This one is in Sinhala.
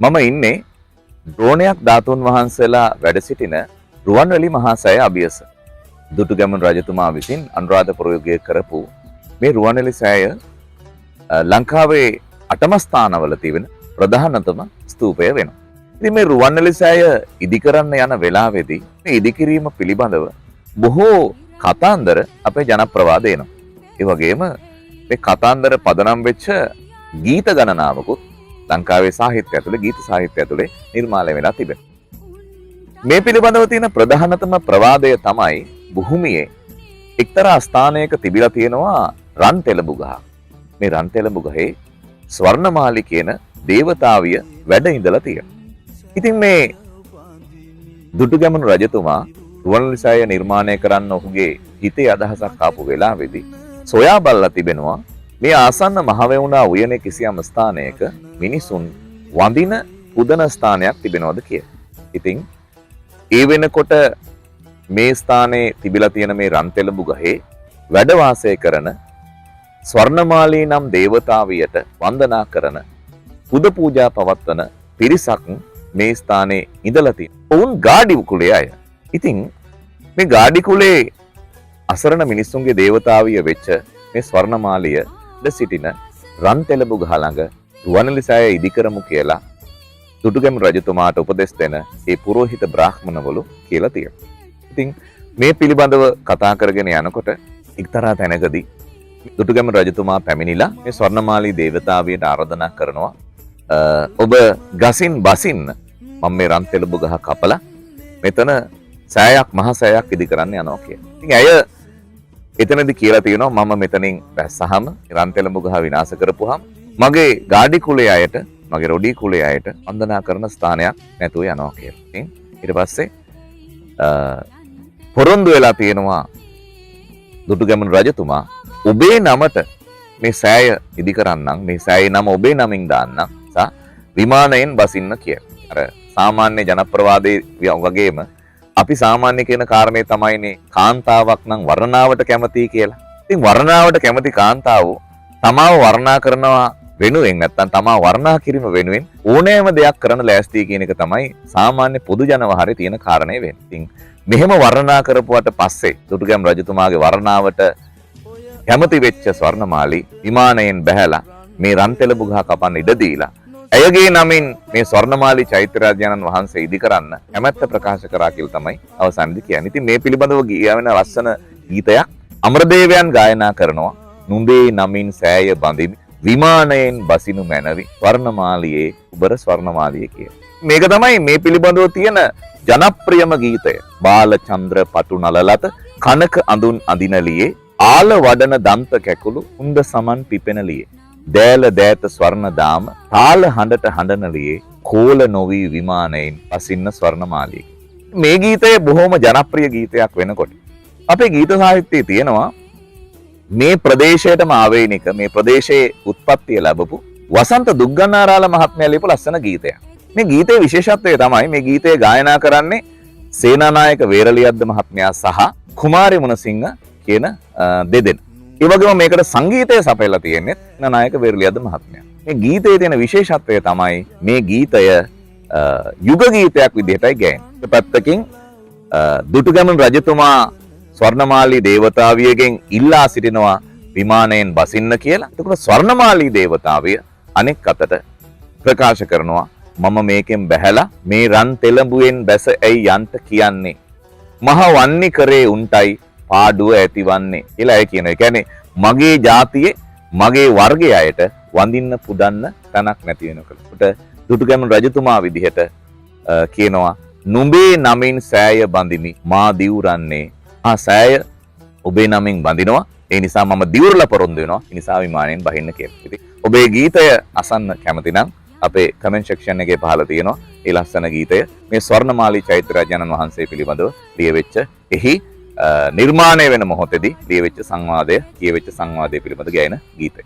මම ඉන්නේ ද්‍රෝණයක් ධාතුන් වහන්සේලා වැඩ සිටින රුවන්වැලි මහා සෑය අභියස. දුටුගැමුණු රජතුමා විසින් අනුරාධපුර යුගයේ කරපු මේ රුවන්වැලි සෑය ලංකාවේ 8ම ස්ථානවල තිබෙන ප්‍රධානතම ස්තූපය වෙනවා. ඉතින් මේ රුවන්වැලි සෑය ඉදි කරන්න යන වෙලාවේදී මේ ඉදි කිරීම පිළිබඳව බොහෝ කතාන්දර අපේ ජනප්‍රවාද එනවා. ඒ වගේම මේ කතාන්දර පදනම් වෙච්ච ගීත ගණනාවකුත් ලංකාවේ සාහිත්‍ය ඇතුලේ ගීත සාහිත්‍ය ඇතුලේ නිර්මාණය වෙලා තිබෙනවා. මේ පිළිබඳව තියෙන ප්‍රධානතම ප්‍රවාදය තමයි භූමියේ එක්තරා ස්ථානයක තිබිලා තියෙනවා රන් තෙලඹු ගහ. මේ රන් තෙලඹු ගහේ ස්වර්ණමාලි කියන දේවතාවිය වැඩ ඉඳලා තියෙනවා. ඉතින් මේ දුටුගැමුණු රජතුමා රුවන්වැලි සෑය නිර්මාණය කරන්න ඔහුගේ හිතේ අදහසක් ආපු වෙලාවේදී සොයා බලලා තිබෙනවා මේ ආසන්න මහවැවුනා උයනේ කිසියම් ස්ථානයක මිනිසුන් වඳින පුදන ස්ථානයක් තිබෙනවද කියලා. ඉතින් ඒ වෙනකොට මේ ස්ථානයේ තිබිලා තියෙන මේ රන් තෙලඹු ගහේ වැඩ වාසය කරන ස්වර්ණමාලී නම් දේවතාවියට වන්දනා කරන පුද පූජා පවත්වන පිරිසක් මේ ස්ථානයේ ඉඳලා තියෙනවා. ඔවුන් ගාඩි කුලයේ අය. ඉතින් මේ ගාඩි කුලේ අසරණ මිනිස්සුන්ගේ දේවතාවිය වෙච්ච මේ ස්වර්ණමාලිය සිටින රන් තෙලඹු ගහ ළඟ රුවන්වැලි සෑය ඉදි කරමු කියලා දුටුගැමුණු රජතුමාට උපදෙස් දෙන ඒ පුරোহিত බ්‍රාහ්මණවරු කියලා තියෙනවා. ඉතින් මේ පිළිබඳව කතා කරගෙන යනකොට එක්තරා තැනකදී දුටුගැමුණු රජතුමා පැමිණිලා මේ ස්වර්ණමාලී දේවතාවියට ආරාධනා කරනවා ඔබ ගසින් බසින්න මම මේ රන් තෙලඹු ගහ කපලා මෙතන සෑයක් මහ සෑයක් ඉදි කරන්න යනවා කියලා. ඉතින් ඇය එතනදී කියලා තියෙනවා මම මෙතනින් බැස්සහම රන් තෙලඹු ගහ විනාශ කරපුවාම මගේ ගාඩි කුලයේ අයට මගේ රොඩි කුලයේ අයට වන්දනා කරන ස්ථානයක් නැතුව යනවා කියලා. ඉතින් ඊට පස්සේ පොරොන්දු වෙලා තියෙනවා දුටුගැමුණු රජතුමා ඔබේ නමට මේ සෑය ඉදි කරන්නම් මේ සෑයේ නම ඔබේ නමින් දාන්නම් සහ විමානයෙන් බසින්න කියලා. අර සාමාන්‍ය ජනප්‍රවාදයේ වගේම අපි සාමාන්‍ය කියන කාරණේ තමයිනේ කාන්තාවක් නම් වර්ණාවට කැමතියි කියලා. ඉතින් වර්ණාවට කැමති කාන්තාව තමාව වර්ණා කරනවා වෙනුවෙන් නැත්තම් තමා වර්ණා කිරීම වෙනුවෙන් ඕනෑම දෙයක් කරන්න ලෑස්ති කියන එක තමයි සාමාන්‍ය පොදු ජනවහරේ තියෙන කාරණේ වෙන්නේ. ඉතින් මෙහෙම වර්ණනා කරපුවාට පස්සේ දුටුගැමුණු රජතුමාගේ වර්ණාවට කැමති වෙච්ච ස්වර්ණමාලි විමානයෙන් බැහැලා මේ රන් තෙලඹු ගහ කපන්න ඉඩ දීලා ඇයගේ නමින් මේ ස්වර්ණමාලී චෛත්‍යරාජානන් වහන්සේ ඉදි කරන්න කැමැත්ත ප්‍රකාශ කරා කියලා තමයි අවසානයේදී කියන්නේ. ඉතින් මේ පිළිබඳව ගියවෙන ලස්සන ගීතයක් අමරදේවයන් ගායනා කරනවා. නුඹේ නමින් සෑය බඳිමි විමානයෙන් බසිනු මැනවි ස්වර්ණමාලියේ උබර ස්වර්ණමාලිය කිය. මේක තමයි මේ පිළිබඳව තියෙන ජනප්‍රියම ගීතය. බාලචන්ද්‍ර පටු නලලත කනක අඳුන් අඳිනලියේ ආල වඩන දන්ත කැකුළු උන්ද සමන් පිපෙනලියේ දෑල දෑත ස්වර්ණ දාම තාල හඬට හඬනලියේ කෝල නොවි විමානයෙන් පසින්න ස්වර්ණමාලිය. මේ ගීතය බොහොම ජනප්‍රිය ගීතයක් වෙනකොට අපේ ගීත සාහිත්‍යයේ තියෙනවා මේ ප්‍රදේශයටම ආවේනික මේ ප්‍රදේශයේ උත්පත්තිය ලැබපු වසන්ත දුග්ගන්නාරාල මහත්මයා ලියපු ලස්සන ගීතයක්. මේ ගීතයේ විශේෂත්වය තමයි මේ ගීතය ගායනා කරන්නේ සේනානායක වේරලියද්ද මහත්මයා සහ කුමාරි මුණසිංහ කියන දෙදෙනා. ඒ වගේම මේකට සංගීතය සපයලා තියෙන්නේ සේනානායක වේරලියද්ද මහත්මයා. මේ ගීතයේ තියෙන විශේෂත්වය තමයි මේ ගීතය යුග ගීතයක් විදිහටයි ගෑන්නේ. පැත්තකින් දුටුගැමුණු රජතුමා ස්වර්ණමාලී දේවතාවියගෙන් ඉල්ලා සිටිනවා විමානයෙන් බසින්න කියලා. එතකොට ස්වර්ණමාලී දේවතාවිය අනෙක් අතට ප්‍රකාශ කරනවා මම මේකෙන් බැහැලා මේ රන් තෙලඹුවෙන් බැස ඇයි යන්ට කියන්නේ මහ වන්නි කරේ උන්ටයි පාඩුව ඇතිවන්නේ කියලා ඒ කියනවා. ඒ කියන්නේ මගේ ජාතියේ මගේ වර්ගයේ අයට වඳින්න පුදන්න තැනක් නැති වෙනකොට දුටුගැමුණු රජතුමා විදිහට කියනවා නුඹේ නමින් සෑය බඳිමි මා දිවුරන්නේ සෑය ඔබේ නමින් බඳිනවා ඒ නිසා මම දිවුරලා පොරොන්දු වෙනවා ඒ නිසා විමානයෙන් බහින්න කියලා. ඉතින් ඔබේ ගීතය අසන්න කැමති නම් අපේ කමෙන්ට් සෙක්ෂන් එකේ පහළ තියෙනවා ඒ ලස්සන ගීතය. මේ ස්වර්ණමාලී චෛත්‍යරාජානන් වහන්සේ පිළිබඳව ලියවෙච්ච එහි නිර්මාණය වෙන මොහොතේදී ලියවෙච්ච සංවාදය කියවෙච්ච සංවාදය පිළිබඳ ගායන ගීතය.